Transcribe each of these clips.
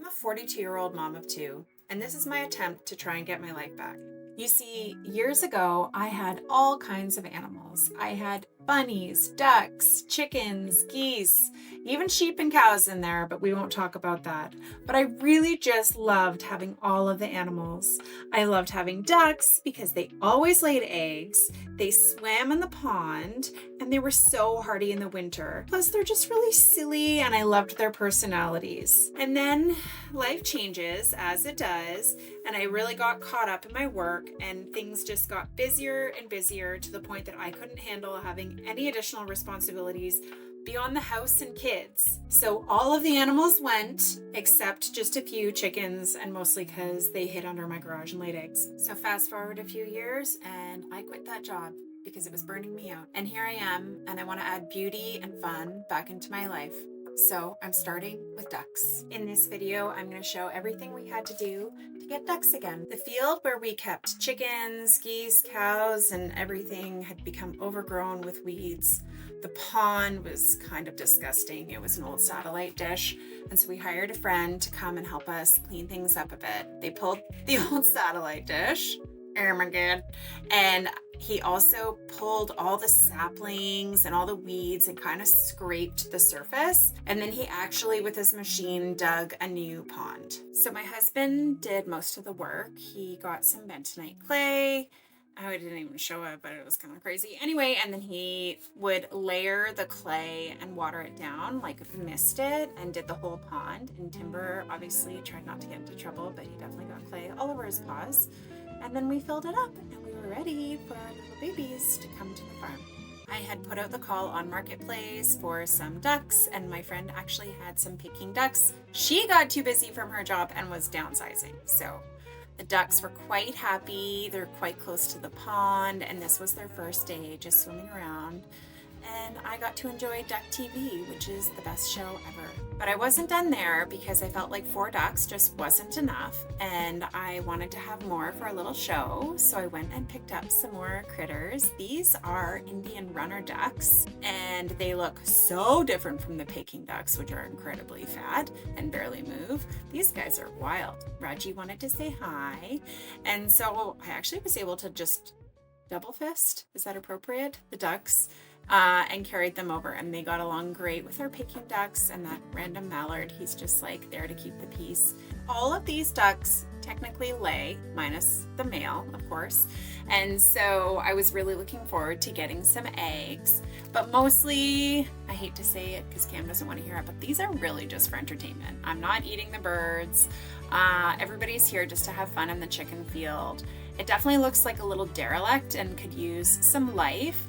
a 42-year-old mom of two, and this is my attempt to try and get my life back. You see, years ago, I had all kinds of animals. I had bunnies, ducks, chickens, geese, even sheep and cows in there, but we won't talk about that. But I really just loved having all of the animals. I loved having ducks because they always laid eggs, they swam in the pond, and they were so hardy in the winter. Plus, they're just really silly, and I loved their personalities. And then life changes, as it does, and I really got caught up in my work, and things just got busier and busier to the point that I couldn't handle having any additional responsibilities beyond the house and kids. So all of the animals went, except just a few chickens, and mostly because they hid under my garage and laid eggs. So fast forward a few years, and I quit that job because it was burning me out. And here I am, and I want to add beauty and fun back into my life. So I'm starting with ducks. In this video, I'm going to show everything we had to do to get ducks again. The field where we kept chickens, geese, cows, and everything had become overgrown with weeds. The pond was kind of disgusting. It was an old satellite dish, and so we hired a friend to come and help us clean things up a bit. They pulled the old satellite dish. Oh my god. And he also pulled all the saplings and all the weeds and kind of scraped the surface. And then he actually, with his machine, dug a new pond. So my husband did most of the work. He got some bentonite clay. I didn't even show it, but it was kind of crazy. Anyway, and then he would layer the clay and water it down, like mist it, and did the whole pond. And Timber obviously tried not to get into trouble, but he definitely got clay all over his paws. And then we filled it up, and we were ready for our little babies to come to the farm. I had put out the call on Marketplace for some ducks, and my friend actually had some Peking ducks. She got too busy from her job and was downsizing. So the ducks were quite happy. They're quite close to the pond, and this was their first day just swimming around. And I got to enjoy Duck TV, which is the best show ever. But I wasn't done there because I felt like 4 ducks just wasn't enough, and I wanted to have more for a little show, so I went and picked up some more critters. These are Indian runner ducks, and they look so different from the Peking ducks, which are incredibly fat and barely move. These guys are wild. Raji wanted to say hi, and so I actually was able to just double fist, is that appropriate? The ducks. And carried them over, and they got along great with our Peking ducks and that random mallard. He's just like there to keep the peace. All of these ducks technically lay, minus the male, of course. And so I was really looking forward to getting some eggs, but mostly, I hate to say it because Cam doesn't want to hear it, but these are really just for entertainment. I'm not eating the birds. Everybody's here just to have fun in the chicken field. It definitely looks like a little derelict and could use some life,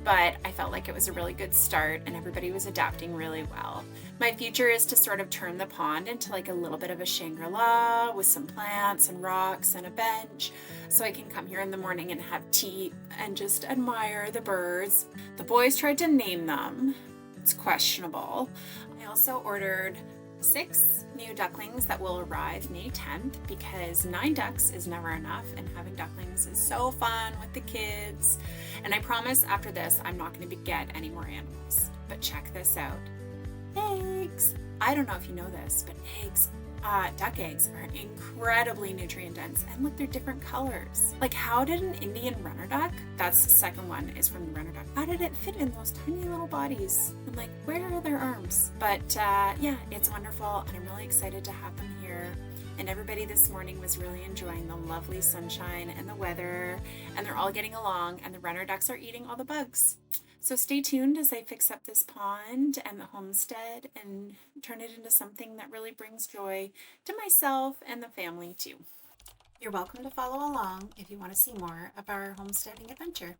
but I felt like it was a really good start and everybody was adapting really well. My future is to sort of turn the pond into like a little bit of a Shangri-La with some plants and rocks and a bench, so I can come here in the morning and have tea and just admire the birds. The boys tried to name them. It's questionable. I also ordered 6 new ducklings that will arrive May 10th because 9 ducks is never enough, and having ducklings is so fun with the kids. And I promise after this I'm not going to get any more animals. But check this out. Eggs! I don't know if you know this, but duck eggs are incredibly nutrient dense, and look, they're different colors. Like, how did an Indian runner duck, that's the second one is from the runner duck, how did it fit in those tiny little bodies? I'm like, where are their arms? But yeah, it's wonderful, and I'm really excited to have them here. And everybody this morning was really enjoying the lovely sunshine and the weather, and they're all getting along, and the runner ducks are eating all the bugs. So stay tuned as I fix up this pond and the homestead and turn it into something that really brings joy to myself and the family too. You're welcome to follow along if you want to see more of our homesteading adventure.